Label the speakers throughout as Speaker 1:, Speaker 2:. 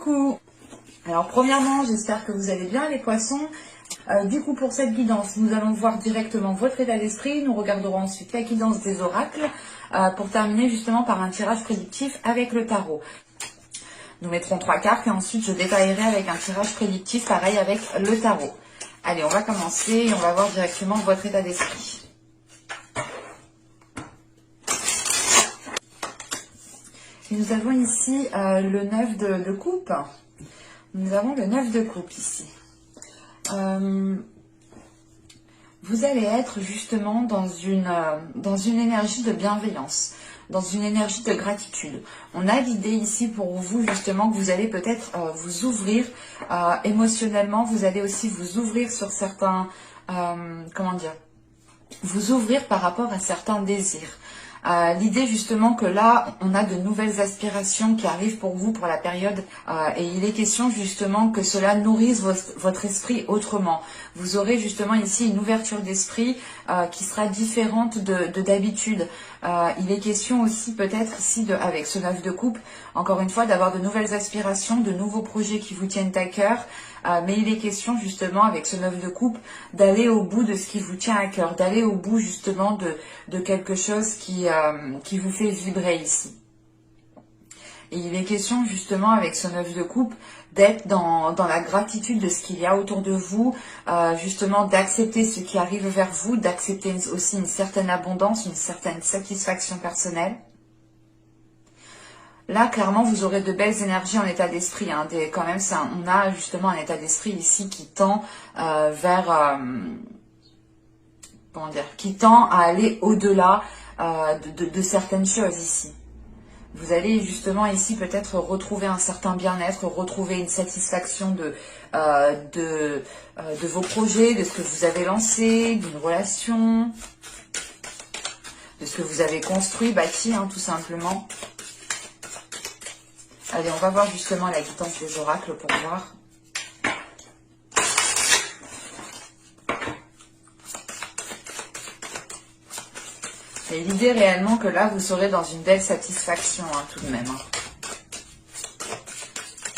Speaker 1: Coucou. Alors premièrement, j'espère que vous allez bien les poissons. Du coup, pour cette guidance, nous allons voir directement votre état d'esprit. Nous regarderons ensuite la guidance des oracles pour terminer justement par un tirage prédictif avec le tarot. Nous mettrons 3 cartes et ensuite je détaillerai avec un tirage prédictif pareil avec le tarot. Allez, on va commencer et on va voir directement votre état d'esprit. Et nous avons ici le 9 de coupe. Nous avons le 9 de coupe ici. Vous allez être justement dans une énergie de bienveillance, dans une énergie de gratitude. On a l'idée ici pour vous justement que vous allez peut-être vous ouvrir émotionnellement, vous allez aussi vous ouvrir sur certains, vous ouvrir par rapport à certains désirs. L'idée justement que là, on a de nouvelles aspirations qui arrivent pour vous pour la période et il est question justement que cela nourrisse votre esprit autrement. Vous aurez justement ici une ouverture d'esprit qui sera différente de d'habitude. Il est question aussi peut-être ici, avec ce 9 de coupe, encore une fois, d'avoir de nouvelles aspirations, de nouveaux projets qui vous tiennent à cœur. Mais il est question justement avec ce 9 de coupe d'aller au bout de ce qui vous tient à cœur, d'aller au bout justement de quelque chose qui vous fait vibrer ici. Et il est question justement avec ce 9 de coupe d'être dans la gratitude de ce qu'il y a autour de vous, justement d'accepter ce qui arrive vers vous, d'accepter aussi une certaine abondance, une certaine satisfaction personnelle. Là, clairement, vous aurez de belles énergies en état d'esprit. Hein, quand même, on a justement un état d'esprit ici qui tend vers... qui tend à aller au-delà de certaines choses ici. Vous allez justement ici peut-être retrouver un certain bien-être, retrouver une satisfaction de vos projets, de ce que vous avez lancé, d'une relation, de ce que vous avez construit, bâti, hein, tout simplement. Allez, on va voir justement la guidance des oracles pour voir. Et l'idée réellement que là, vous serez dans une belle satisfaction, hein, tout de même. Hein.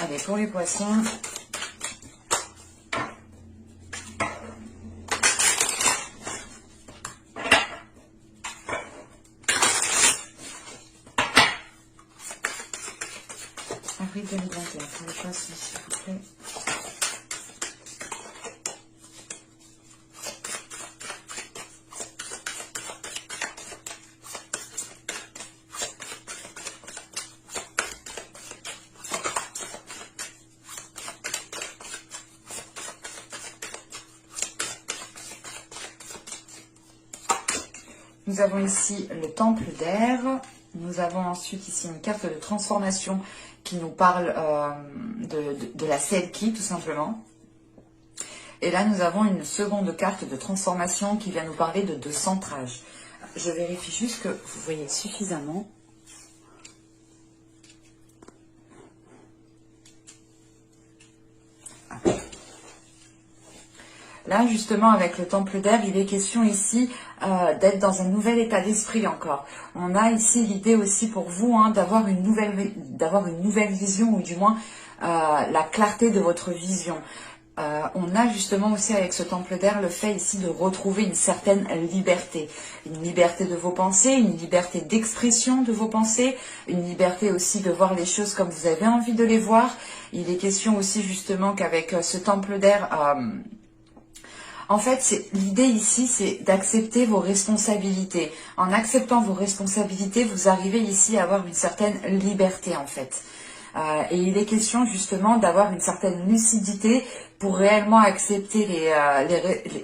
Speaker 1: Allez, pour les poissons. Avril 2021, pour les poissons, s'il vous plaît. Nous avons ici le temple d'air. Nous avons ensuite ici une carte de transformation qui nous parle de la Selkie, tout simplement. Et là, nous avons une seconde carte de transformation qui vient nous parler de centrage. Je vérifie juste que vous voyez suffisamment. Là, justement, avec le temple d'air, il est question ici d'être dans un nouvel état d'esprit encore. On a ici l'idée aussi pour vous hein, d'avoir une nouvelle vision, ou du moins la clarté de votre vision. On a justement aussi avec ce temple d'air le fait ici de retrouver une certaine liberté. Une liberté de vos pensées, une liberté d'expression de vos pensées, une liberté aussi de voir les choses comme vous avez envie de les voir. Il est question aussi justement qu'avec ce temple d'air... En fait, l'idée ici, c'est d'accepter vos responsabilités. En acceptant vos responsabilités, vous arrivez ici à avoir une certaine liberté, en fait. Et il est question justement d'avoir une certaine lucidité pour réellement accepter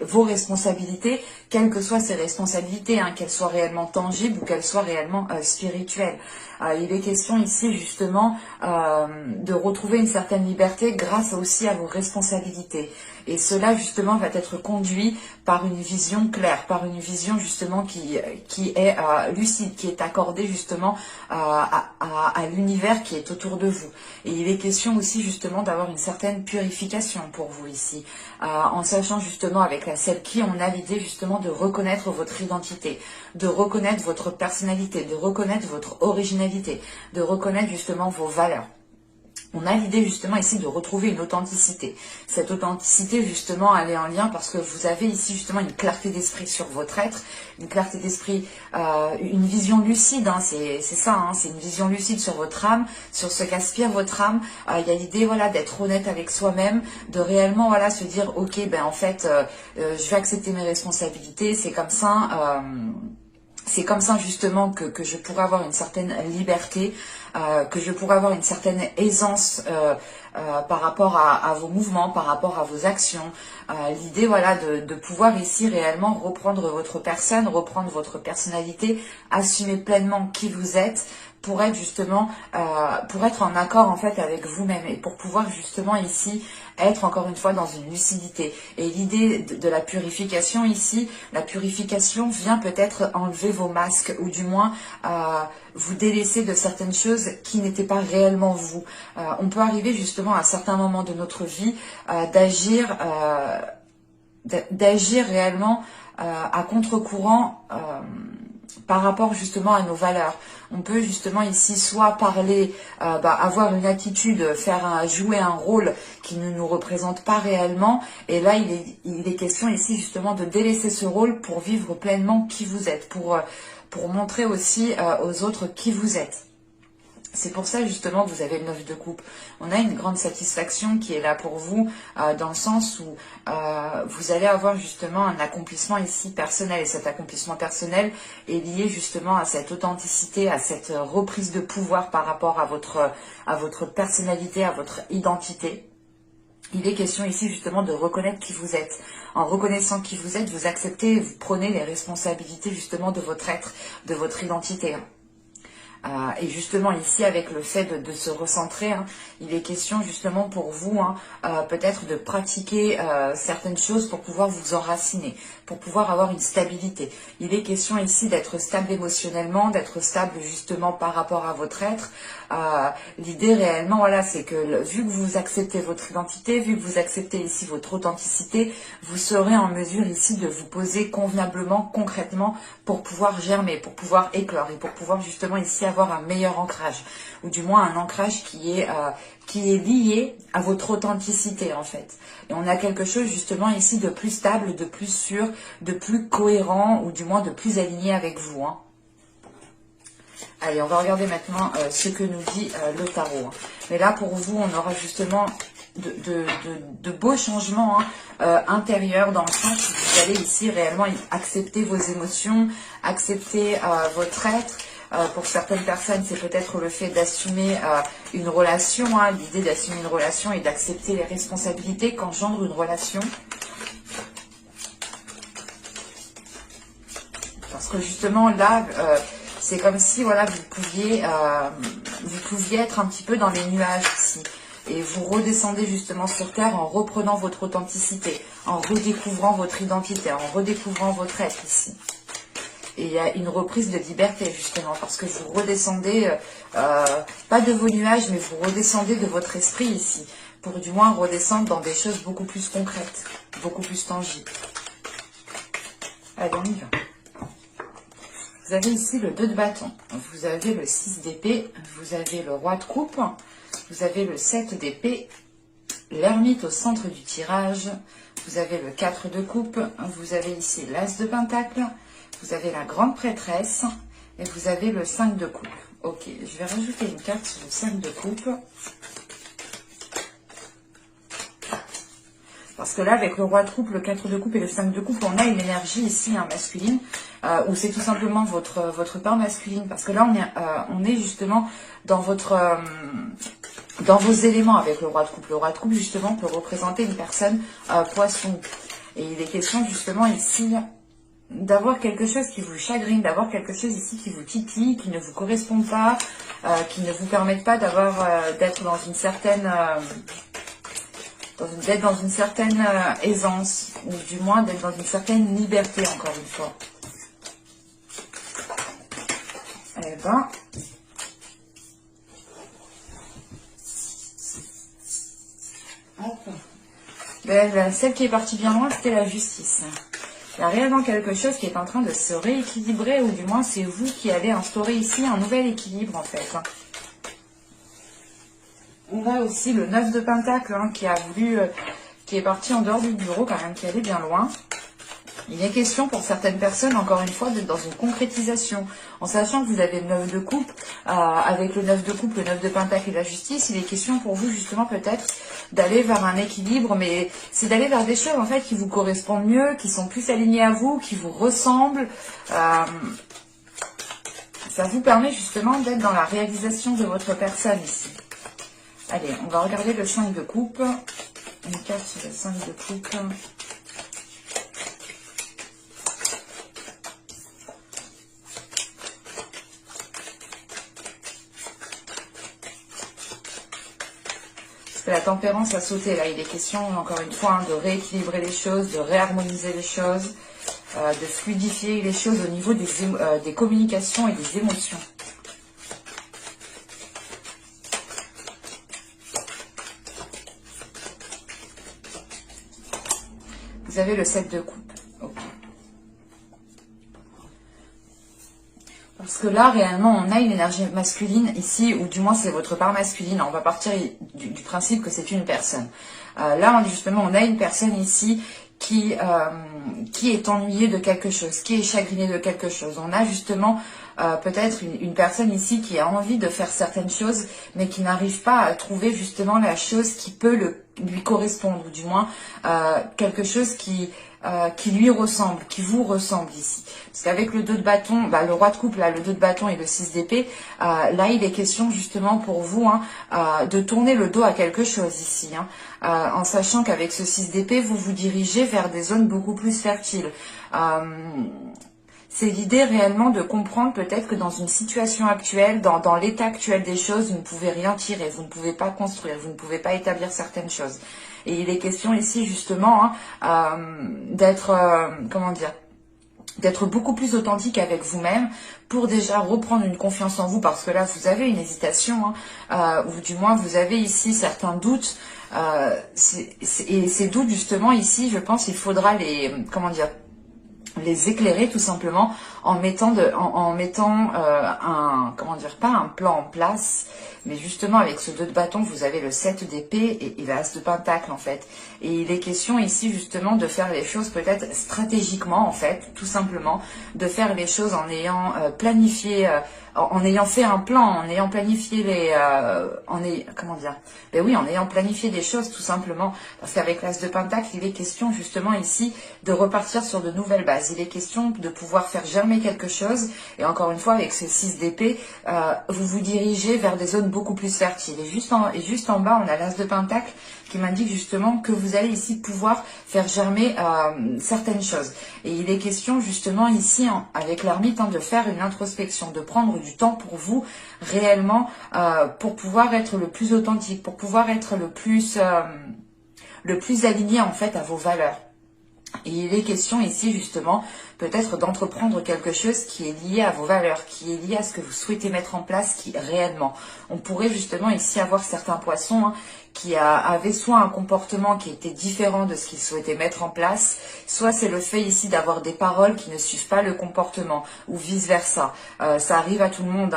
Speaker 1: vos responsabilités, quelles que soient ces responsabilités, hein, qu'elles soient réellement tangibles ou qu'elles soient réellement spirituelles. Il est question ici justement de retrouver une certaine liberté grâce aussi à vos responsabilités. Et cela justement va être conduit par une vision claire, par une vision justement qui est lucide, qui est accordée justement à l'univers qui est autour de vous. Et il est question aussi justement d'avoir une certaine purification pour vous ici. En sachant justement avec la Selkie, on a l'idée justement de reconnaître votre identité, de reconnaître votre personnalité, de reconnaître votre originalité, de reconnaître justement vos valeurs. On a l'idée justement ici de retrouver une authenticité. Cette authenticité justement elle est en lien parce que vous avez ici justement une clarté d'esprit sur votre être, une clarté d'esprit, une vision lucide, hein, c'est ça, hein, c'est une vision lucide sur votre âme, sur ce qu'aspire votre âme. Il y a l'idée voilà d'être honnête avec soi-même, de réellement voilà se dire ok ben en fait je vais accepter mes responsabilités, c'est comme ça. C'est comme ça justement que je pourrais avoir une certaine liberté, que je pourrais avoir une certaine aisance par rapport à vos mouvements, par rapport à vos actions. L'idée voilà de pouvoir ici réellement reprendre votre personne, reprendre votre personnalité, assumer pleinement qui vous êtes, pour être justement, pour être en accord en fait avec vous-même et pour pouvoir justement ici être encore une fois dans une lucidité. Et l'idée de la purification ici, la purification vient peut-être enlever vos masques ou du moins vous délaisser de certaines choses qui n'étaient pas réellement vous. On peut arriver justement à certains moments de notre vie d'agir réellement à contre-courant par rapport justement à nos valeurs. On peut justement ici soit parler, avoir une attitude, jouer un rôle qui ne nous représente pas réellement. Et là, il est question ici justement de délaisser ce rôle pour vivre pleinement qui vous êtes, pour montrer aussi aux autres qui vous êtes. C'est pour ça justement que vous avez le 9 de coupe. On a une grande satisfaction qui est là pour vous dans le sens où vous allez avoir justement un accomplissement ici personnel. Et cet accomplissement personnel est lié justement à cette authenticité, à cette reprise de pouvoir par rapport à votre personnalité, à votre identité. Il est question ici justement de reconnaître qui vous êtes. En reconnaissant qui vous êtes, vous acceptez, vous prenez les responsabilités justement de votre être, de votre identité. Et justement ici avec le fait de se recentrer, hein, il est question justement pour vous peut-être de pratiquer certaines choses pour pouvoir vous enraciner, pour pouvoir avoir une stabilité. Il est question ici d'être stable émotionnellement, d'être stable justement par rapport à votre être. L'idée réellement voilà c'est que vu que vous acceptez votre identité, vu que vous acceptez ici votre authenticité, vous serez en mesure ici de vous poser convenablement, concrètement pour pouvoir germer, pour pouvoir éclore et pour pouvoir justement ici avoir un meilleur ancrage, ou du moins un ancrage qui est lié à votre authenticité en fait. Et on a quelque chose justement ici de plus stable, de plus sûr, de plus cohérent, ou du moins de plus aligné avec vous. Hein. Allez, on va regarder maintenant ce que nous dit le tarot. Hein. Mais là pour vous, on aura justement de beaux changements intérieurs, dans le sens où vous allez ici réellement accepter vos émotions, accepter votre être. Pour certaines personnes, c'est peut-être le fait d'assumer une relation, l'idée d'assumer une relation et d'accepter les responsabilités qu'engendre une relation. Parce que justement là, c'est comme si voilà, vous pouviez être un petit peu dans les nuages ici. Et vous redescendez justement sur Terre en reprenant votre authenticité, en redécouvrant votre identité, en redécouvrant votre être ici. Et il y a une reprise de liberté justement, parce que vous redescendez, pas de vos nuages, mais vous redescendez de votre esprit ici, pour du moins redescendre dans des choses beaucoup plus concrètes, beaucoup plus tangibles. Allez, on y va. Vous avez ici le 2 de bâton, vous avez le 6 d'épée, vous avez le roi de coupe, vous avez le 7 d'épée, l'ermite au centre du tirage, vous avez le 4 de coupe, vous avez ici l'as de pentacle, vous avez la grande prêtresse et vous avez le 5 de coupe. Ok, je vais rajouter une carte sur le 5 de coupe. Parce que là, avec le roi de coupe, le 4 de coupe et le 5 de coupe, on a une énergie ici masculine, où c'est tout simplement votre part masculine. Parce que là, on est justement dans dans vos éléments avec le roi de coupe. Le roi de coupe, justement, peut représenter une personne poisson. Et il est question, justement, ici, d'avoir quelque chose qui vous chagrine, d'avoir quelque chose ici qui vous titille, qui ne vous correspond pas, qui ne vous permette pas d'être dans une certaine... d'être dans une certaine aisance, ou du moins d'être dans une certaine liberté, encore une fois. Eh ben... Ben, celle qui est partie bien loin, c'était la justice. Il y a réellement quelque chose qui est en train de se rééquilibrer, ou du moins c'est vous qui allez instaurer ici un nouvel équilibre, en fait. on a aussi le 9 de Pentacle hein, qui a voulu, qui est parti en dehors du bureau quand même, qui allait bien loin. Il est question pour certaines personnes, encore une fois, d'être dans une concrétisation. En sachant que vous avez le 9 de coupe, avec le 9 de coupe, le 9 de pentacle et la justice, il est question pour vous justement peut-être d'aller vers un équilibre, mais c'est d'aller vers des choses en fait qui vous correspondent mieux, qui sont plus alignées à vous, qui vous ressemblent. Ça vous permet justement d'être dans la réalisation de votre personne ici. Allez, on va regarder le 5 de coupe. Une carte sur le 5 de coupe. La tempérance a sauté, là il est question encore une fois de rééquilibrer les choses, de réharmoniser les choses, de fluidifier les choses au niveau des communications et des émotions. Vous avez le 7 de coupe. Okay. Parce que là, réellement, on a une énergie masculine ici, ou du moins c'est votre part masculine. On va partir du principe que c'est une personne. Là, justement, on a une personne ici qui est ennuyée de quelque chose, qui est chagrinée de quelque chose. On a justement peut-être une personne ici qui a envie de faire certaines choses, mais qui n'arrive pas à trouver justement la chose qui peut lui correspondre, ou du moins quelque chose qui lui ressemble, qui vous ressemble ici. Parce qu'avec le 2 de bâton, le roi de coupe, là, le 2 de bâton et le 6 d'épée, là, il est question justement pour vous de tourner le dos à quelque chose ici. En sachant qu'avec ce 6 d'épée, vous vous dirigez vers des zones beaucoup plus fertiles. C'est l'idée réellement de comprendre peut-être que dans une situation actuelle, dans l'état actuel des choses, vous ne pouvez rien tirer, vous ne pouvez pas construire, vous ne pouvez pas établir certaines choses. Et il est question ici justement d'être, d'être beaucoup plus authentique avec vous-même pour déjà reprendre une confiance en vous, parce que là vous avez une hésitation, ou du moins vous avez ici certains doutes, et ces doutes justement ici, je pense, il faudra les éclairer tout simplement en mettant pas un plan en place, mais justement avec ce 2 de bâton, vous avez le 7 d'épée et l'as de pentacle en fait. Et il est question ici justement de faire les choses peut-être stratégiquement en fait, tout simplement, de faire les choses en ayant planifié, en ayant fait un plan, en ayant planifié en ayant planifié des choses tout simplement, parce qu'avec l'as de pentacle, il est question justement ici de repartir sur de nouvelles bases. Il est question de pouvoir faire germer quelque chose, et encore une fois avec ce 6 d'épée, vous vous dirigez vers des zones beaucoup plus fertiles. Et juste en bas, on a l'as de pentacle qui m'indique justement que vous allez ici pouvoir faire germer certaines choses. Et il est question justement ici, avec l'ermite, de faire une introspection, de prendre du temps pour vous réellement, pour pouvoir être le plus authentique, pour pouvoir être le plus aligné en fait à vos valeurs. Et il est question ici justement peut-être d'entreprendre quelque chose qui est lié à vos valeurs, qui est lié à ce que vous souhaitez mettre en place, qui réellement. On pourrait justement ici avoir certains poissons qui avaient soit un comportement qui était différent de ce qu'ils souhaitaient mettre en place, soit c'est le fait ici d'avoir des paroles qui ne suivent pas le comportement, ou vice versa. Ça arrive à tout le monde,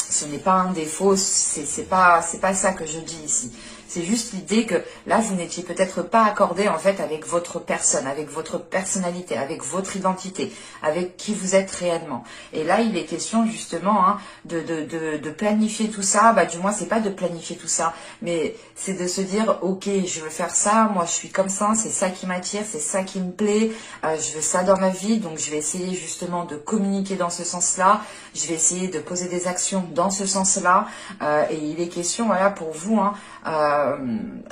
Speaker 1: ce n'est pas un défaut, c'est pas ça que je dis ici. C'est juste l'idée que là, vous n'étiez peut-être pas accordé en fait avec votre personne, avec votre personnalité, avec votre identité, avec qui vous êtes réellement. Et là, il est question justement de planifier tout ça. Du moins, c'est pas de planifier tout ça, mais c'est de se dire, ok, je veux faire ça, moi je suis comme ça, c'est ça qui m'attire, c'est ça qui me plaît, je veux ça dans ma vie, donc je vais essayer justement de communiquer dans ce sens-là, je vais essayer de poser des actions dans ce sens-là, et il est question, voilà, pour vous,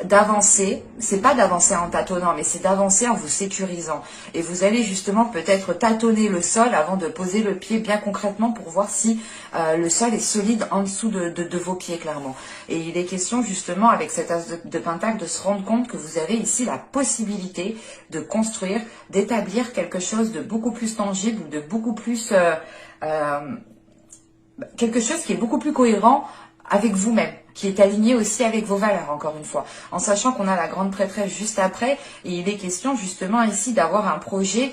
Speaker 1: d'avancer, c'est pas d'avancer en tâtonnant, mais c'est d'avancer en vous sécurisant. Et vous allez justement peut-être tâtonner le sol avant de poser le pied bien concrètement pour voir si le sol est solide en dessous de vos pieds clairement. Et il est question justement avec cet as de pentacle de se rendre compte que vous avez ici la possibilité de construire, d'établir quelque chose de beaucoup plus tangible, de beaucoup plus quelque chose qui est beaucoup plus cohérent avec vous-même, qui est aligné aussi avec vos valeurs, encore une fois. En sachant qu'on a la grande prêtresse juste après, et il est question justement ici d'avoir un projet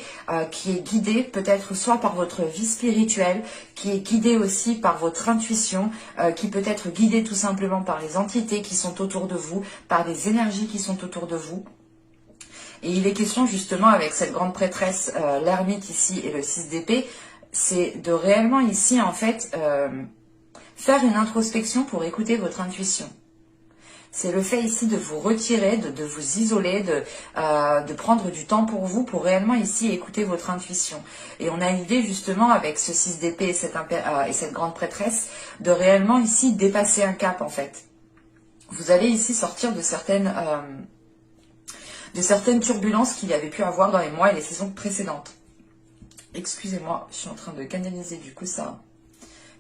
Speaker 1: qui est guidé peut-être soit par votre vie spirituelle, qui est guidé aussi par votre intuition, qui peut être guidé tout simplement par les entités qui sont autour de vous, par les énergies qui sont autour de vous. Et il est question justement avec cette grande prêtresse, l'ermite ici et le 6 d'épée, c'est de réellement ici en fait faire une introspection pour écouter votre intuition. C'est le fait ici de vous retirer, de vous isoler, de prendre du temps pour vous, pour réellement ici écouter votre intuition. Et on a l'idée justement avec ce 6 d'épée et cette grande prêtresse, de réellement ici dépasser un cap en fait. Vous allez ici sortir de certaines turbulences qu'il y avait pu avoir dans les mois et les saisons précédentes. Excusez-moi, je suis en train de canaliser du coup ça.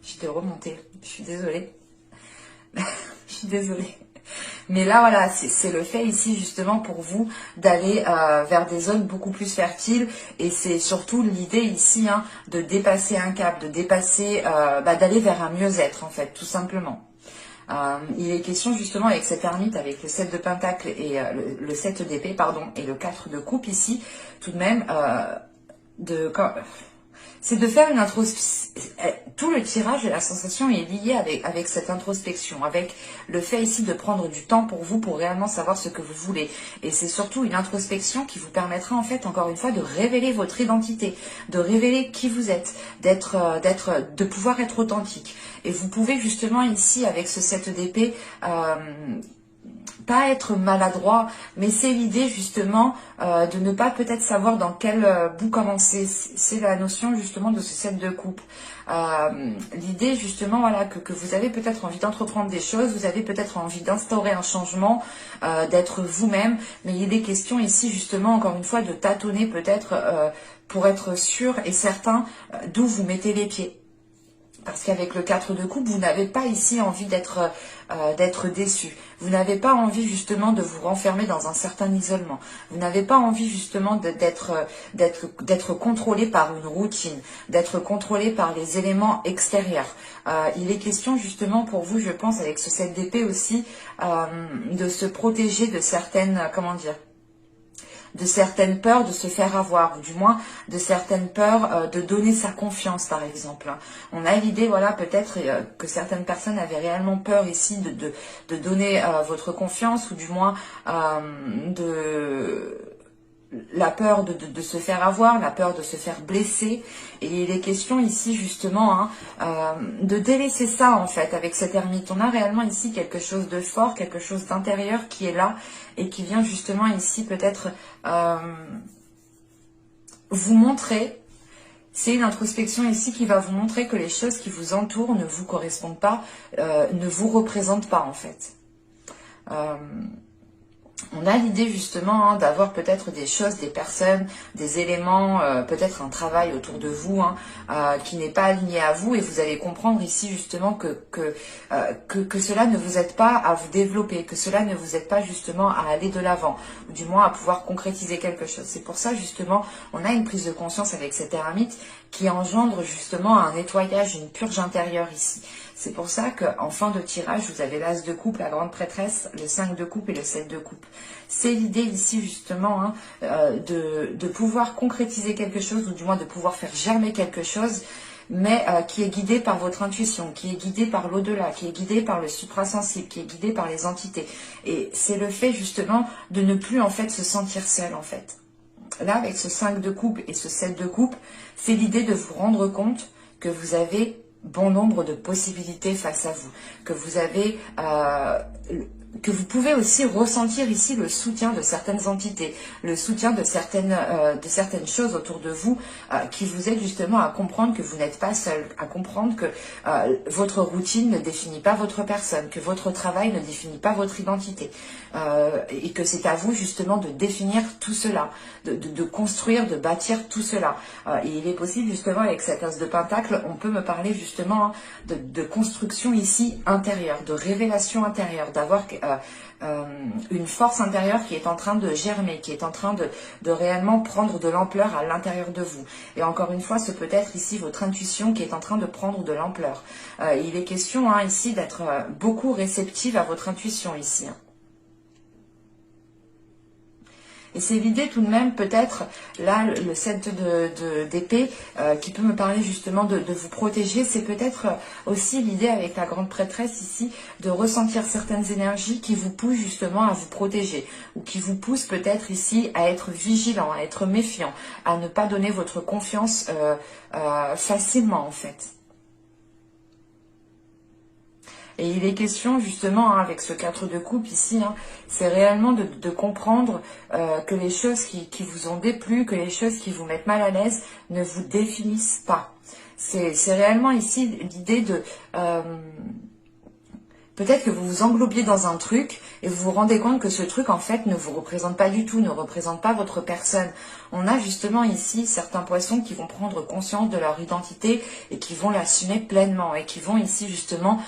Speaker 1: J'étais remontée, je suis désolée. Je suis désolée. Mais là, voilà, c'est le fait ici justement pour vous d'aller vers des zones beaucoup plus fertiles. Et c'est surtout l'idée ici de dépasser un cap, de dépasser, d'aller vers un mieux-être en fait, tout simplement. Il est question justement avec cette ermite, avec le 7 de pentacle et le 7 d'épée, pardon, et le 4 de coupe ici, tout de même, c'est de faire une introspection. Tout le tirage et la sensation est lié avec cette introspection, avec le fait ici de prendre du temps pour vous, pour réellement savoir ce que vous voulez. Et c'est surtout une introspection qui vous permettra en fait, encore une fois, de révéler votre identité, de révéler qui vous êtes, de pouvoir être authentique. Et vous pouvez justement ici, avec ce 7 d'épée, pas être maladroit, mais c'est l'idée justement de ne pas peut-être savoir dans quel bout commencer. C'est la notion justement de ce 7 de coupe. L'idée justement voilà que vous avez peut-être envie d'entreprendre des choses, vous avez peut-être envie d'instaurer un changement, d'être vous-même, mais il est question ici justement encore une fois de tâtonner peut-être pour être sûr et certain d'où vous mettez les pieds. Parce qu'avec le 4 de coupe, vous n'avez pas ici envie d'être déçu. Vous n'avez pas envie justement de vous renfermer dans un certain isolement. Vous n'avez pas envie justement d'être contrôlé par une routine, d'être contrôlé par les éléments extérieurs. Il est question justement pour vous, je pense, avec ce 7 d'épée aussi, de se protéger de certaines, de certaines peurs de se faire avoir, ou du moins de certaines peurs de donner sa confiance, par exemple. On a l'idée, voilà, peut-être que certaines personnes avaient réellement peur ici de donner votre confiance, ou du moins la peur de se faire avoir, la peur de se faire blesser. Et il est question ici justement de délaisser ça en fait avec cette ermite. On a réellement ici quelque chose de fort, quelque chose d'intérieur qui est là et qui vient justement ici peut-être vous montrer. C'est une introspection ici qui va vous montrer que les choses qui vous entourent ne vous correspondent pas, ne vous représentent pas en fait. On a l'idée justement d'avoir peut-être des choses, des personnes, des éléments, peut-être un travail autour de vous qui n'est pas aligné à vous, et vous allez comprendre ici justement que cela ne vous aide pas à vous développer, que cela ne vous aide pas justement à aller de l'avant, ou du moins à pouvoir concrétiser quelque chose. C'est pour ça justement on a une prise de conscience avec cette ermite qui engendre justement un nettoyage, une purge intérieure ici. C'est pour ça qu'en fin de tirage, vous avez l'As de coupe, la grande prêtresse, le 5 de coupe et le 7 de coupe. C'est l'idée ici justement de pouvoir concrétiser quelque chose, ou du moins de pouvoir faire germer quelque chose, mais qui est guidé par votre intuition, qui est guidé par l'au-delà, qui est guidé par le suprasensible, qui est guidé par les entités. Et c'est le fait justement de ne plus en fait se sentir seul en fait. Là, avec ce 5 de coupe et ce 7 de coupe, c'est l'idée de vous rendre compte que vous avez bon nombre de possibilités face à vous, que vous avez que vous pouvez aussi ressentir ici le soutien de certaines entités, le soutien de certaines choses autour de vous qui vous aident justement à comprendre que vous n'êtes pas seul, à comprendre que votre routine ne définit pas votre personne, que votre travail ne définit pas votre identité, et que c'est à vous justement de définir tout cela, de construire, de bâtir tout cela. Et il est possible justement avec cet as de pentacle, on peut me parler justement de construction ici intérieure, de révélation intérieure, d'avoir une force intérieure qui est en train de germer, qui est en train de réellement prendre de l'ampleur à l'intérieur de vous. Et encore une fois, ce peut être ici votre intuition qui est en train de prendre de l'ampleur. Il est question ici d'être beaucoup réceptive à votre intuition ici. Et c'est l'idée tout de même, peut-être, là, le 7 d'épée, qui peut me parler justement de vous protéger, c'est peut-être aussi l'idée avec la grande prêtresse ici, de ressentir certaines énergies qui vous poussent justement à vous protéger, ou qui vous poussent peut-être ici à être vigilant, à être méfiant, à ne pas donner votre confiance facilement en fait. Et il est question justement, avec ce 4 de coupe ici, c'est réellement de comprendre que les choses qui vous ont déplu, que les choses qui vous mettent mal à l'aise ne vous définissent pas. C'est réellement ici l'idée de... peut-être que vous vous englobiez dans un truc et vous vous rendez compte que ce truc en fait ne vous représente pas du tout, ne représente pas votre personne. On a justement ici certains poissons qui vont prendre conscience de leur identité et qui vont l'assumer pleinement et qui vont ici justement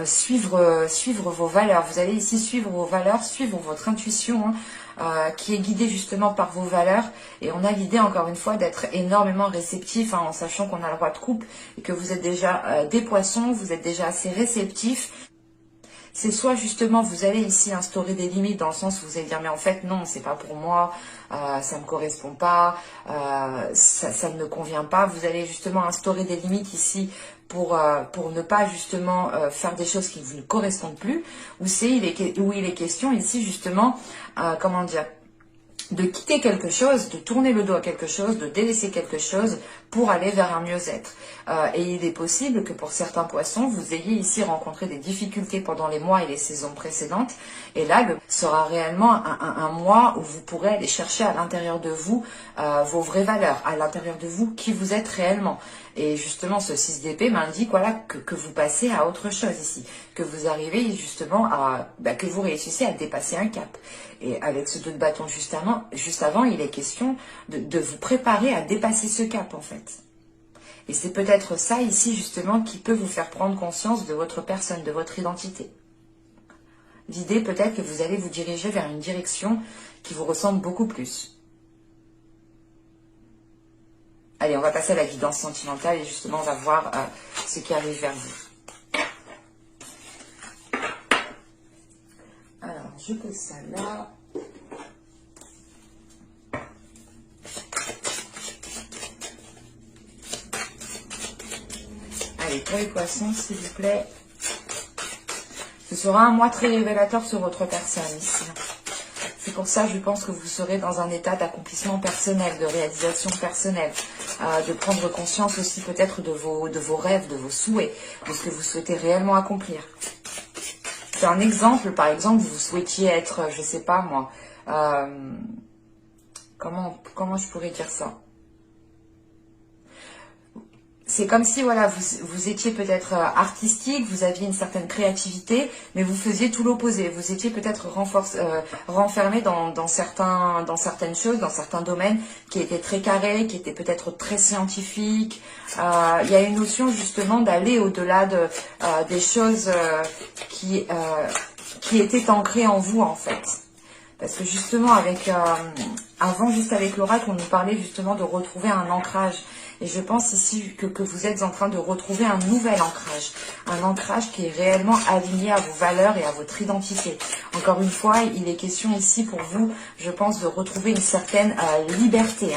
Speaker 1: suivre vos valeurs. Vous allez ici suivre vos valeurs, suivre votre intuition qui est guidée justement par vos valeurs. Et on a l'idée encore une fois d'être énormément réceptif en sachant qu'on a le roi de coupe et que vous êtes déjà des poissons, vous êtes déjà assez réceptif. C'est soit justement vous allez ici instaurer des limites dans le sens où vous allez dire mais en fait non, c'est pas pour moi, ça me correspond pas, ça ne me convient pas. Vous allez justement instaurer des limites ici pour ne pas justement faire des choses qui vous ne correspondent plus. Ou il est question ici justement, comment dire, de quitter quelque chose, de tourner le dos à quelque chose, de délaisser quelque chose pour aller vers un mieux-être. Et il est possible que pour certains poissons, vous ayez ici rencontré des difficultés pendant les mois et les saisons précédentes. Et là, sera réellement un mois où vous pourrez aller chercher à l'intérieur de vous vos vraies valeurs, à l'intérieur de vous qui vous êtes réellement. Et justement, ce 6 d'épée m'indique voilà, que vous passez à autre chose ici, que vous arrivez justement à... que vous réussissez à dépasser un cap. Et avec ce 2 de bâton juste avant, il est question de vous préparer à dépasser ce cap en fait. Et c'est peut-être ça ici justement qui peut vous faire prendre conscience de votre personne, de votre identité. L'idée peut-être que vous allez vous diriger vers une direction qui vous ressemble beaucoup plus. Allez, on va passer à la guidance sentimentale et justement on va voir ce qui arrive vers vous. Alors, je pose ça là. Allez, pour les poissons, s'il vous plaît. Ce sera un mois très révélateur sur votre personne ici. C'est pour ça, je pense que vous serez dans un état d'accomplissement personnel, de réalisation personnelle, de prendre conscience aussi peut-être de vos rêves, de vos souhaits, de ce que vous souhaitez réellement accomplir. C'est un exemple, par exemple, vous souhaitiez être, je sais pas moi, comment je pourrais dire ça? C'est comme si voilà, vous étiez peut-être artistique, vous aviez une certaine créativité, mais vous faisiez tout l'opposé. Vous étiez peut-être renfermé dans certaines choses, dans certains domaines qui étaient très carrés, qui étaient peut-être très scientifiques. Il y a une notion justement d'aller au-delà des choses qui étaient ancrées en vous en fait. Parce que justement, avant, juste avec l'oracle, on nous parlait justement de retrouver un ancrage. Et je pense ici que vous êtes en train de retrouver un nouvel ancrage. Un ancrage qui est réellement aligné à vos valeurs et à votre identité. Encore une fois, il est question ici pour vous, je pense, de retrouver une certaine liberté.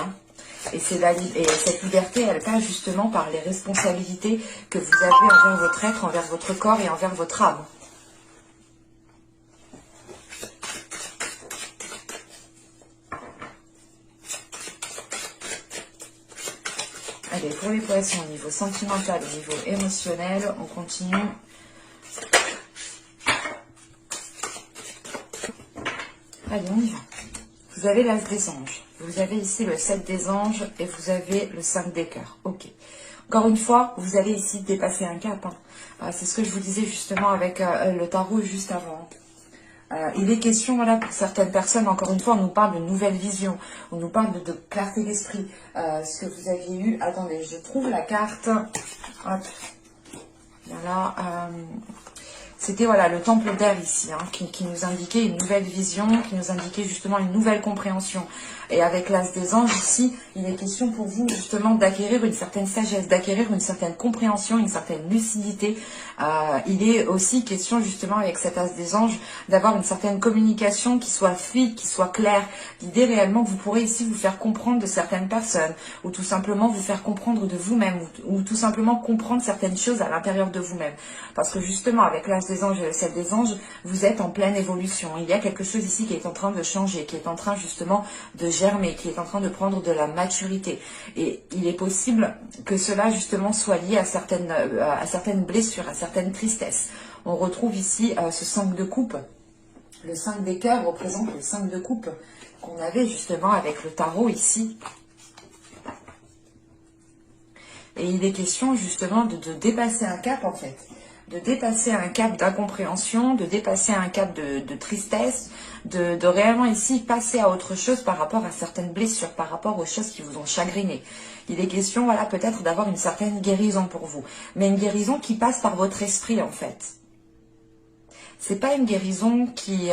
Speaker 1: Et cette liberté, elle passe justement par les responsabilités que vous avez envers votre être, envers votre corps et envers votre âme. Allez, pour les poissons, au niveau sentimental, au niveau émotionnel, on continue. Allez, on y va. Vous avez l'as des anges. Vous avez ici le 7 des anges et vous avez le 5 des cœurs. Ok. Encore une fois, vous allez ici dépasser un cap. C'est ce que je vous disais justement avec le tarot juste avant. Il est question, voilà, pour certaines personnes, encore une fois, on nous parle de nouvelle vision, on nous parle de clarté d'esprit. Ce que vous aviez eu, attendez, je trouve la carte, hop, voilà, C'était voilà le temple d'air ici, hein, qui nous indiquait une nouvelle vision, qui nous indiquait justement une nouvelle compréhension. Et avec l'as des anges ici, il est question pour vous justement d'acquérir une certaine sagesse, d'acquérir une certaine compréhension, une certaine lucidité. Il est aussi question justement avec cet as des anges d'avoir une certaine communication qui soit fluide, qui soit claire. L'idée réellement que vous pourrez ici vous faire comprendre de certaines personnes, ou tout simplement vous faire comprendre de vous-même, ou tout simplement comprendre certaines choses à l'intérieur de vous-même. Parce que justement avec l'as des anges et le 7 des anges, vous êtes en pleine évolution. Il y a quelque chose ici qui est en train de changer, qui est en train justement de germer, qui est en train de prendre de la maturité. Et il est possible que cela justement soit lié à certaines blessures, à certaines tristesses. On retrouve ici ce 5 de coupe. Le 5 des cœurs représente le 5 de coupe qu'on avait justement avec le tarot ici. Et il est question justement de dépasser un cap en fait. De dépasser un cap d'incompréhension, de dépasser un cap de tristesse, de réellement ici passer à autre chose par rapport à certaines blessures, par rapport aux choses qui vous ont chagriné. Il est question, voilà, peut-être d'avoir une certaine guérison pour vous, mais une guérison qui passe par votre esprit en fait. C'est pas une guérison qui...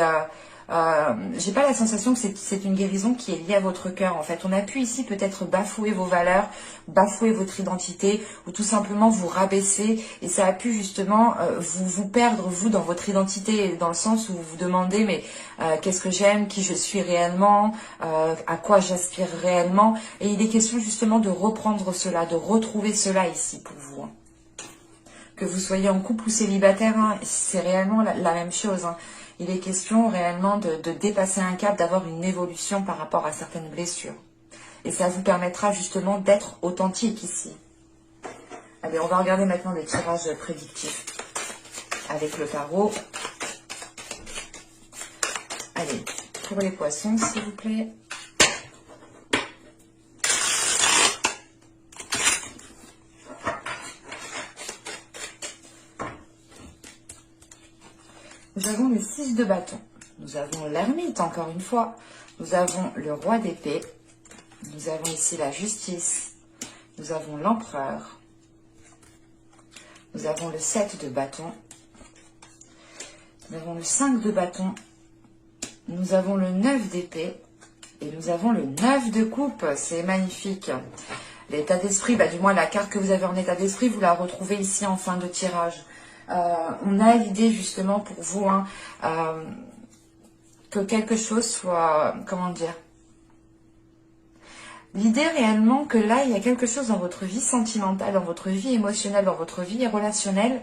Speaker 1: j'ai pas la sensation que c'est une guérison qui est liée à votre cœur en fait. On a pu ici peut-être bafouer vos valeurs, bafouer votre identité ou tout simplement vous rabaisser et ça a pu justement vous perdre vous dans votre identité dans le sens où vous vous demandez mais qu'est-ce que j'aime, qui je suis réellement, à quoi j'aspire réellement et il est question justement de reprendre cela, de retrouver cela ici pour vous. Hein. Que vous soyez en couple ou célibataire, hein, c'est réellement la même chose. Hein. Il est question réellement de dépasser un cap, d'avoir une évolution par rapport à certaines blessures. Et ça vous permettra justement d'être authentique ici. Allez, on va regarder maintenant les tirages prédictifs avec le tarot. Allez, pour les poissons, s'il vous plaît. Nous avons le 6 de bâton, nous avons l'ermite encore une fois, nous avons le roi d'épée, nous avons ici la justice, nous avons l'empereur, nous avons le 7 de bâton, nous avons le 5 de bâton, nous avons le 9 d'épée et nous avons le 9 de coupe, c'est magnifique. L'état d'esprit, du moins la carte que vous avez en état d'esprit, vous la retrouvez ici en fin de tirage. On a l'idée justement pour vous hein, que quelque chose soit, comment dire, l'idée réellement que là il y a quelque chose dans votre vie sentimentale, dans votre vie émotionnelle, dans votre vie relationnelle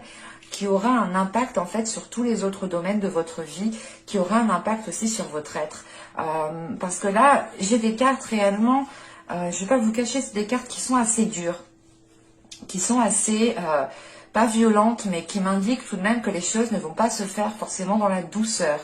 Speaker 1: qui aura un impact en fait sur tous les autres domaines de votre vie, qui aura un impact aussi sur votre être. Parce que là j'ai des cartes réellement, je ne vais pas vous cacher, c'est des cartes qui sont assez dures, qui sont assez... pas violente, mais qui m'indique tout de même que les choses ne vont pas se faire forcément dans la douceur.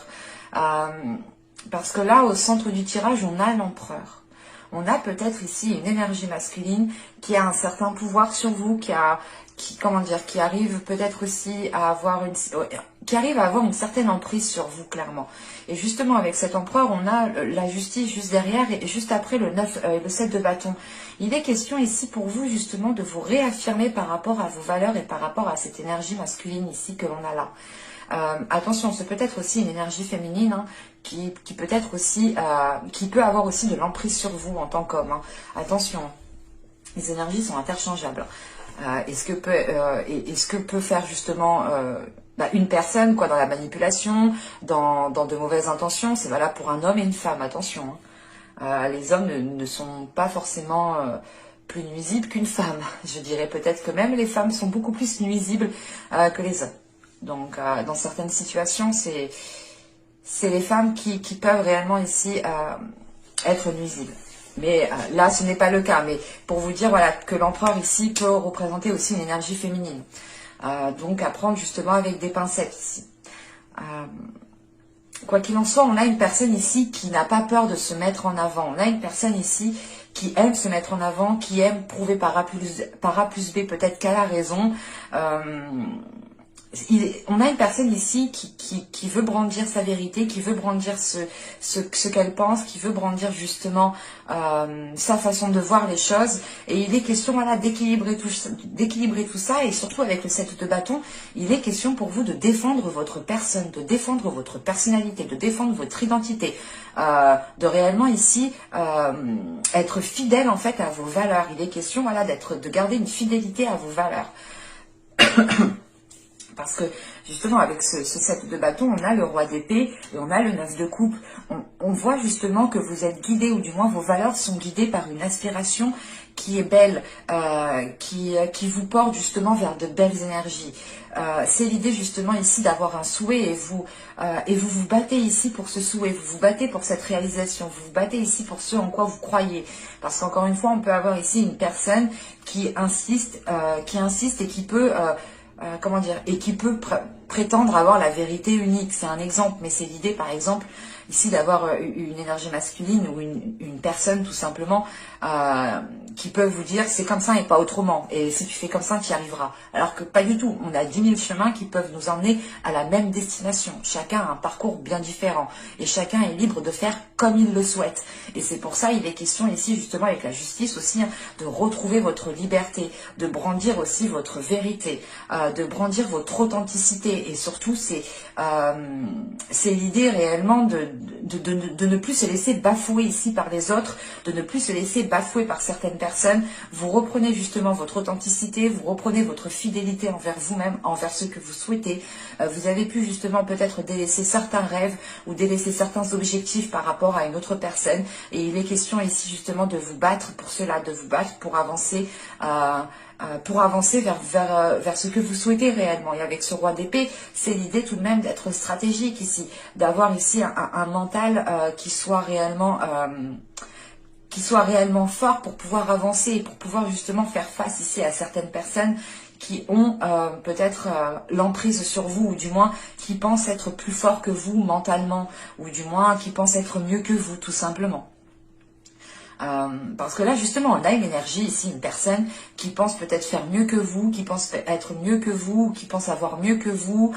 Speaker 1: Parce que là, au centre du tirage, on a l'empereur. On a peut-être ici une énergie masculine qui a un certain pouvoir sur vous, qui arrive peut-être aussi à avoir une certaine emprise sur vous, clairement. Et justement, avec cet empereur, on a la justice juste derrière et juste après le 7 de bâton. Il est question ici pour vous, justement, de vous réaffirmer par rapport à vos valeurs et par rapport à cette énergie masculine ici que l'on a là. Attention, c'est peut-être aussi une énergie féminine hein, qui peut être aussi, qui peut avoir aussi de l'emprise sur vous en tant qu'homme. Hein. Attention, les énergies sont interchangeables. Et ce que peut faire justement une personne dans la manipulation, dans de mauvaises intentions, c'est valable pour un homme et une femme, attention. Hein. Les hommes ne sont pas forcément plus nuisibles qu'une femme. Je dirais peut-être que même les femmes sont beaucoup plus nuisibles que les hommes. Donc dans certaines situations, c'est les femmes qui peuvent réellement ici être nuisibles. Mais là, ce n'est pas le cas. Mais pour vous dire voilà, que l'empereur ici peut représenter aussi une énergie féminine. Donc à prendre justement avec des pincettes ici. Quoi qu'il en soit, on a une personne ici qui n'a pas peur de se mettre en avant. On a une personne ici qui aime se mettre en avant, qui aime prouver par A plus B peut-être qu'elle a raison. on a une personne ici qui veut brandir sa vérité, qui veut brandir ce qu'elle pense, qui veut brandir justement sa façon de voir les choses. Et il est question, voilà, d'équilibrer tout ça. Et surtout avec le 7 de bâton, il est question pour vous de défendre votre personne, de défendre votre personnalité, de défendre votre identité, de réellement ici être fidèle en fait à vos valeurs. Il est question, voilà, de garder une fidélité à vos valeurs. Parce que justement avec ce 7 de bâton, on a le roi d'épée et on a le 9 de coupe. On voit justement que vous êtes guidé, ou du moins vos valeurs sont guidées par une aspiration qui est belle, qui vous porte justement vers de belles énergies. C'est l'idée justement ici d'avoir un souhait et vous vous battez ici pour ce souhait, vous vous battez pour cette réalisation, vous vous battez ici pour ce en quoi vous croyez. Parce qu'encore une fois, on peut avoir ici une personne qui insiste et qui peut... comment dire, et qui peut prétendre avoir la vérité unique. C'est un exemple, mais c'est l'idée, par exemple, ici d'avoir une énergie masculine ou une personne tout simplement qui peut vous dire c'est comme ça et pas autrement. Et si tu fais comme ça, tu y arriveras. Alors que pas du tout. On a 10 000 chemins qui peuvent nous emmener à la même destination. Chacun a un parcours bien différent et chacun est libre de faire comme il le souhaite. Et c'est pour ça il est question ici justement avec la justice aussi de retrouver votre liberté, de brandir aussi votre vérité, de brandir votre authenticité. Et surtout c'est l'idée réellement de ne plus se laisser bafouer ici par les autres, de ne plus se laisser bafouer par certaines personnes. Vous reprenez justement votre authenticité, vous reprenez votre fidélité envers vous-même, envers ce que vous souhaitez. Vous avez pu justement peut-être délaisser certains rêves ou délaisser certains objectifs par rapport à une autre personne. Et il est question ici justement de vous battre pour cela, de vous battre pour avancer vers ce que vous souhaitez réellement. Et avec ce roi d'épée, c'est l'idée tout de même d'être stratégique ici, d'avoir ici un mental qui soit réellement fort pour pouvoir avancer et pour pouvoir justement faire face ici à certaines personnes qui ont peut-être l'emprise sur vous, ou du moins qui pensent être plus forts que vous mentalement, ou du moins qui pensent être mieux que vous tout simplement. Parce que là justement on a une énergie ici, une personne qui pense peut-être faire mieux que vous, qui pense être mieux que vous, qui pense avoir mieux que vous,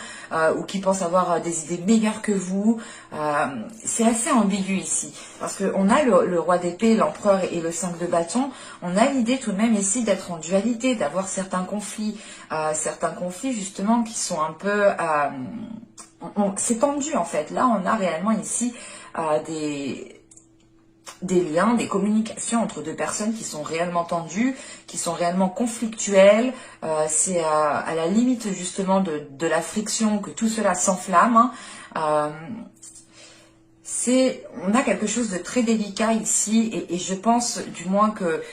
Speaker 1: ou qui pense avoir des idées meilleures que vous. C'est assez ambigu ici, parce qu'on a le roi d'épée, l'empereur et le 5 de bâton. On a l'idée tout de même ici d'être en dualité, d'avoir certains conflits justement qui sont un peu... c'est tendu en fait. Là on a réellement ici des liens, des communications entre deux personnes qui sont réellement tendues, qui sont réellement conflictuelles. C'est à la limite justement de la friction que tout cela s'enflamme. On a quelque chose de très délicat ici, et je pense du moins que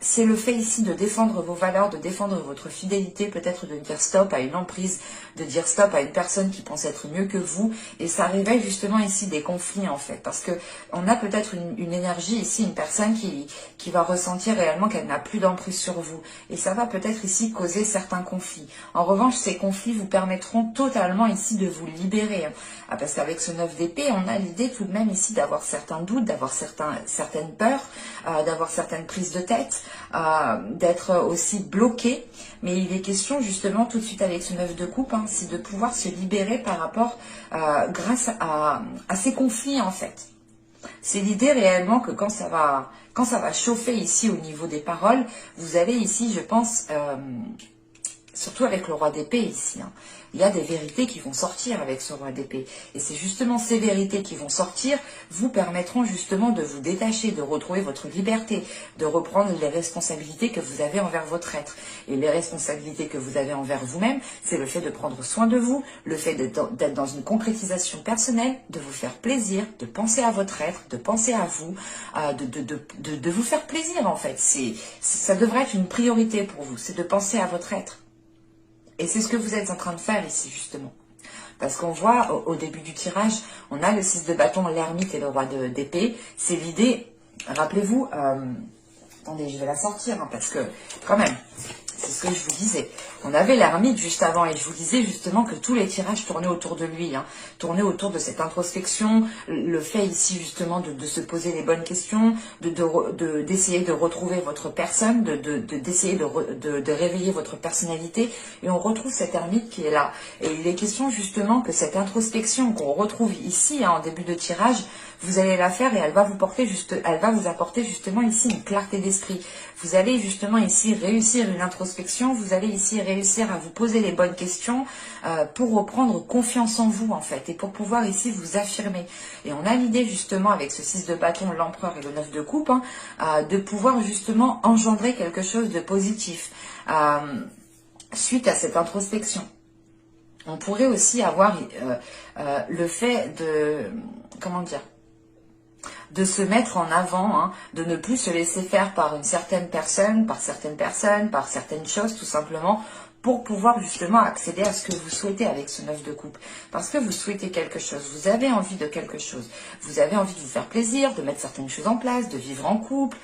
Speaker 1: c'est le fait ici de défendre vos valeurs, de défendre votre fidélité, peut-être de dire stop à une emprise, de dire stop à une personne qui pense être mieux que vous, et ça réveille justement ici des conflits en fait, parce que on a peut-être une énergie ici, une personne qui va ressentir réellement qu'elle n'a plus d'emprise sur vous, et ça va peut-être ici causer certains conflits. En revanche, ces conflits vous permettront totalement ici de vous libérer, parce qu'avec ce 9 d'épée, on a l'idée tout de même ici d'avoir certains doutes, d'avoir certaines peurs, d'avoir certaines prises de tête, d'être aussi bloqué, mais il est question justement tout de suite avec ce 9 de coupe, c'est de pouvoir se libérer par rapport, grâce à ces conflits en fait. C'est l'idée réellement que quand ça va chauffer ici au niveau des paroles, vous allez ici, je pense, surtout avec le roi d'épée ici, il y a des vérités qui vont sortir avec ce roi d'épée. Et c'est justement ces vérités qui vont sortir vous permettront justement de vous détacher, de retrouver votre liberté, de reprendre les responsabilités que vous avez envers votre être. Et les responsabilités que vous avez envers vous-même, c'est le fait de prendre soin de vous, le fait d'être dans une concrétisation personnelle, de vous faire plaisir, de penser à votre être, de penser à vous, de vous faire plaisir en fait. Ça devrait être une priorité pour vous, c'est de penser à votre être. Et c'est ce que vous êtes en train de faire ici, justement. Parce qu'on voit, au début du tirage, on a le 6 de bâton, l'ermite et le roi d'épée. C'est l'idée, rappelez-vous, attendez, je vais la sortir, parce que, quand même, C'est ce que je vous disais. On avait l'ermite juste avant et je vous disais justement que tous les tirages tournaient autour de lui, hein, tournaient autour de cette introspection, le fait ici justement de se poser les bonnes questions, d'essayer de retrouver votre personne, d'essayer de réveiller votre personnalité, et on retrouve cet ermite qui est là. Et il est question justement que cette introspection qu'on retrouve ici, hein, en début de tirage, vous allez la faire et elle va vous apporter justement ici une clarté d'esprit. Vous allez justement ici réussir une introspection, vous allez ici réussir à vous poser les bonnes questions pour reprendre confiance en vous en fait et pour pouvoir ici vous affirmer. Et on a l'idée justement avec ce 6 de bâton, l'empereur et le 9 de coupe, hein, de pouvoir justement engendrer quelque chose de positif suite à cette introspection. On pourrait aussi avoir le fait de, comment dire, de se mettre en avant, hein, de ne plus se laisser faire par certaines personnes, par certaines choses tout simplement, pour pouvoir justement accéder à ce que vous souhaitez avec ce 9 de coupe. Parce que vous souhaitez quelque chose, vous avez envie de quelque chose, vous avez envie de vous faire plaisir, de mettre certaines choses en place, de vivre en couple,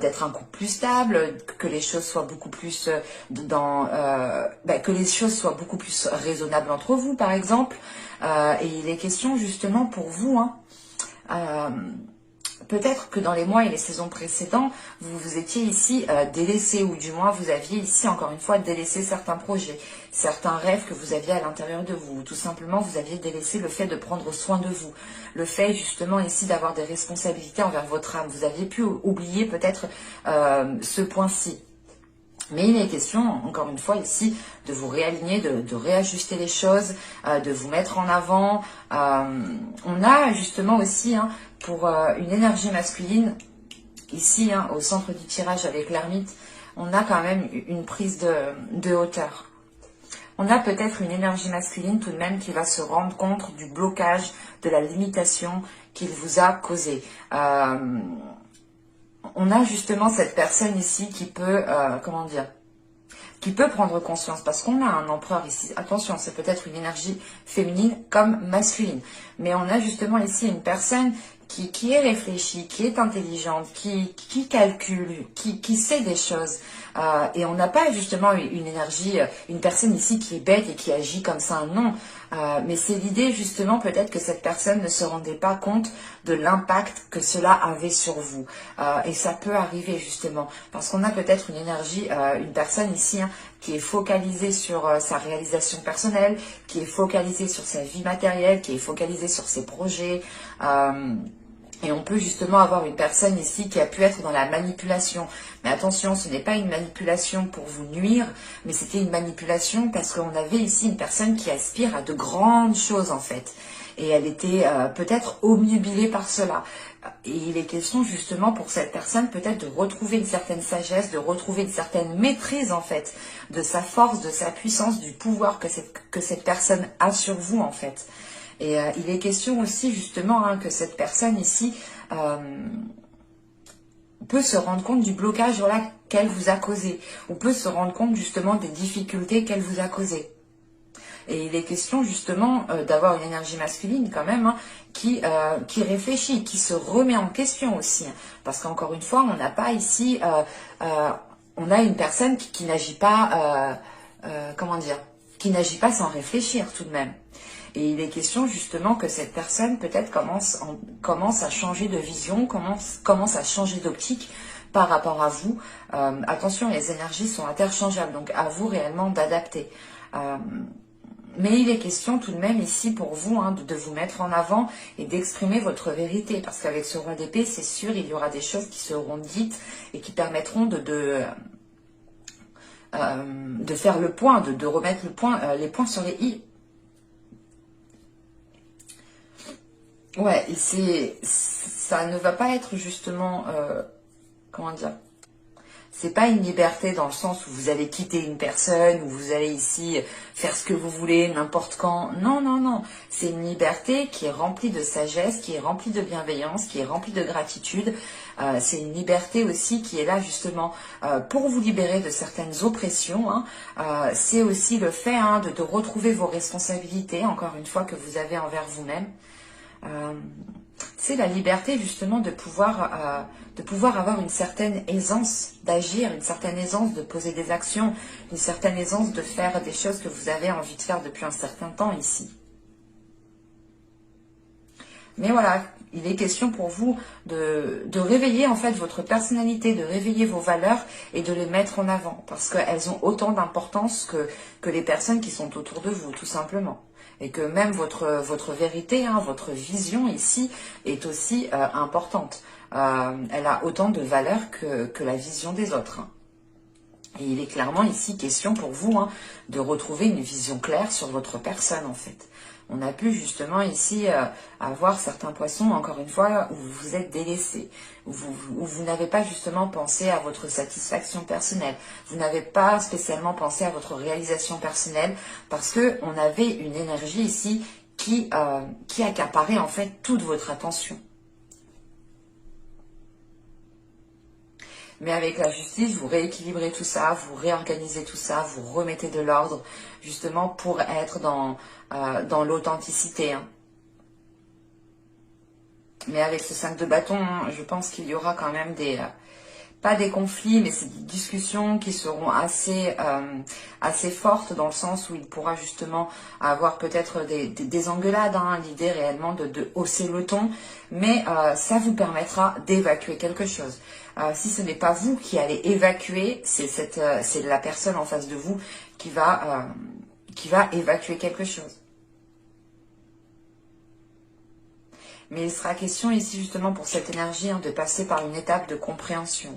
Speaker 1: d'être un couple plus stable, que les choses soient beaucoup plus que les choses soient beaucoup plus raisonnables entre vous par exemple. Et il est question justement pour vous, hein, peut-être que dans les mois et les saisons précédents, vous vous étiez ici délaissé, ou du moins vous aviez ici encore une fois délaissé certains projets, certains rêves que vous aviez à l'intérieur de vous, ou tout simplement vous aviez délaissé le fait de prendre soin de vous, le fait justement ici d'avoir des responsabilités envers votre âme. Vous aviez pu oublier peut-être ce point-ci. Mais il est question, encore une fois, ici, de vous réaligner, de réajuster les choses, de vous mettre en avant. On a justement aussi, hein, pour une énergie masculine, ici, hein, au centre du tirage avec l'ermite, on a quand même une prise de hauteur. On a peut-être une énergie masculine tout de même qui va se rendre compte du blocage, de la limitation qu'il vous a causé. On a justement cette personne ici qui peut, comment dire, qui peut prendre conscience, parce qu'on a un empereur ici. Attention, c'est peut-être une énergie féminine comme masculine, mais on a justement ici une personne qui est réfléchie, qui est intelligente, qui calcule, qui sait des choses. Et on n'a pas justement une énergie, une personne ici qui est bête et qui agit comme ça, non. Mais c'est l'idée justement peut-être que cette personne ne se rendait pas compte de l'impact que cela avait sur vous. Et ça peut arriver justement, parce qu'on a peut-être une énergie, une personne ici, hein, qui est focalisée sur sa réalisation personnelle, qui est focalisée sur sa vie matérielle, qui est focalisée sur ses projets. Et on peut justement avoir une personne ici qui a pu être dans la manipulation. Mais attention, ce n'est pas une manipulation pour vous nuire, mais c'était une manipulation parce qu'on avait ici une personne qui aspire à de grandes choses en fait. Et elle était peut-être obnubilée par cela. Et il est question justement pour cette personne peut-être de retrouver une certaine sagesse, de retrouver une certaine maîtrise en fait, de sa force, de sa puissance, du pouvoir que cette personne a sur vous en fait. Et il est question aussi justement, hein, que cette personne ici peut se rendre compte du blocage, voilà, qu'elle vous a causé, ou peut se rendre compte justement des difficultés qu'elle vous a causées. Et il est question justement d'avoir une énergie masculine quand même, hein, qui réfléchit, qui se remet en question aussi. Hein, parce qu'encore une fois, on n'a pas ici, on a une personne qui n'agit pas, comment dire, qui n'agit pas sans réfléchir tout de même. Et il est question justement que cette personne peut-être commence à changer de vision, commence à changer d'optique par rapport à vous. Attention, les énergies sont interchangeables, donc à vous réellement d'adapter. Mais il est question tout de même ici pour vous, hein, de vous mettre en avant et d'exprimer votre vérité. Parce qu'avec ce roi d'épée, c'est sûr, il y aura des choses qui seront dites et qui permettront de faire le point, de remettre les points sur les i. Ouais, ça ne va pas être justement, comment dire, c'est pas une liberté dans le sens où vous allez quitter une personne, où vous allez ici faire ce que vous voulez, n'importe quand. Non, non, non. C'est une liberté qui est remplie de sagesse, qui est remplie de bienveillance, qui est remplie de gratitude. C'est une liberté aussi qui est là justement pour vous libérer de certaines oppressions. Hein. C'est aussi le fait, hein, de retrouver vos responsabilités, encore une fois, que vous avez envers vous-même. C'est la liberté justement de pouvoir avoir une certaine aisance d'agir, une certaine aisance de poser des actions, une certaine aisance de faire des choses que vous avez envie de faire depuis un certain temps ici. Mais voilà, il est question pour vous de réveiller en fait votre personnalité, de réveiller vos valeurs et de les mettre en avant. Parce qu'elles ont autant d'importance que les personnes qui sont autour de vous, tout simplement. Et que même votre vérité, hein, votre vision ici est aussi importante. Elle a autant de valeur que la vision des autres. Hein. Et il est clairement ici question pour vous hein, de retrouver une vision claire sur votre personne en fait. On a pu justement ici avoir certains poissons, encore une fois, où vous vous êtes délaissés, où vous n'avez pas justement pensé à votre satisfaction personnelle, vous n'avez pas spécialement pensé à votre réalisation personnelle, parce que on avait une énergie ici qui accaparait en fait toute votre attention. Mais avec la justice, vous rééquilibrez tout ça, vous réorganisez tout ça, vous remettez de l'ordre, justement pour être dans l'authenticité. Hein. Mais avec ce 5 de bâton, hein, je pense qu'il y aura quand même pas des conflits, mais c'est des discussions qui seront assez fortes dans le sens où il pourra justement avoir peut-être des engueulades, hein, l'idée réellement de hausser le ton, mais ça vous permettra d'évacuer quelque chose. Si ce n'est pas vous qui allez évacuer, c'est la personne en face de vous qui va évacuer quelque chose. Mais il sera question ici justement pour cette énergie hein, de passer par une étape de compréhension.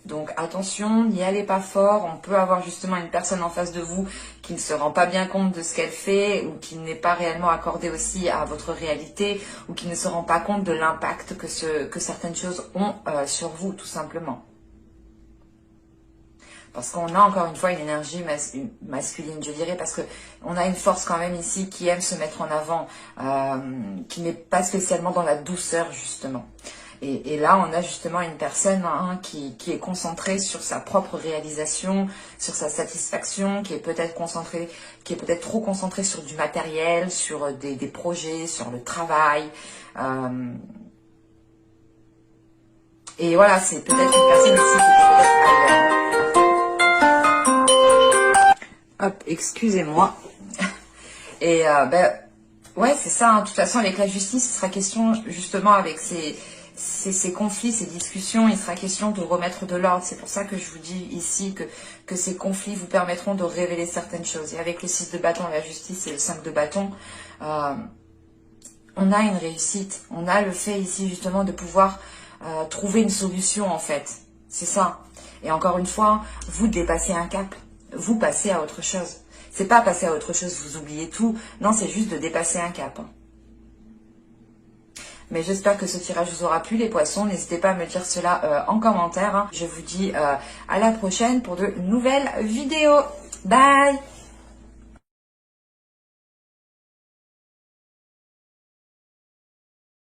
Speaker 1: Donc attention, n'y allez pas fort, on peut avoir justement une personne en face de vous qui ne se rend pas bien compte de ce qu'elle fait ou qui n'est pas réellement accordée aussi à votre réalité ou qui ne se rend pas compte de l'impact que certaines choses ont sur vous tout simplement. Parce qu'on a encore une fois une énergie masculine, je dirais, parce qu'on a une force quand même ici qui aime se mettre en avant, qui n'est pas spécialement dans la douceur justement. Et là, on a justement une personne hein, qui est concentrée sur sa propre réalisation, sur sa satisfaction, qui est peut-être trop concentrée sur du matériel, sur des projets, sur le travail. Et voilà, c'est peut-être une personne ici qui est peut-être ailleurs. Hop, excusez-moi. Et ouais, c'est ça. Hein. De toute façon, avec la justice, il sera question justement avec ces conflits, ces discussions, il sera question de remettre de l'ordre. C'est pour ça que je vous dis ici que ces conflits vous permettront de révéler certaines choses. Et avec le 6 de bâton et la justice et le 5 de bâton, on a une réussite. On a le fait ici justement de pouvoir trouver une solution en fait. C'est ça. Et encore une fois, vous dépassez un cap. Vous passez à autre chose. C'est pas passer à autre chose, vous oubliez tout. Non, c'est juste de dépasser un cap. Mais j'espère que ce tirage vous aura plu, les poissons. N'hésitez pas à me dire cela en commentaire. Hein. Je vous dis à la prochaine pour de nouvelles vidéos. Bye!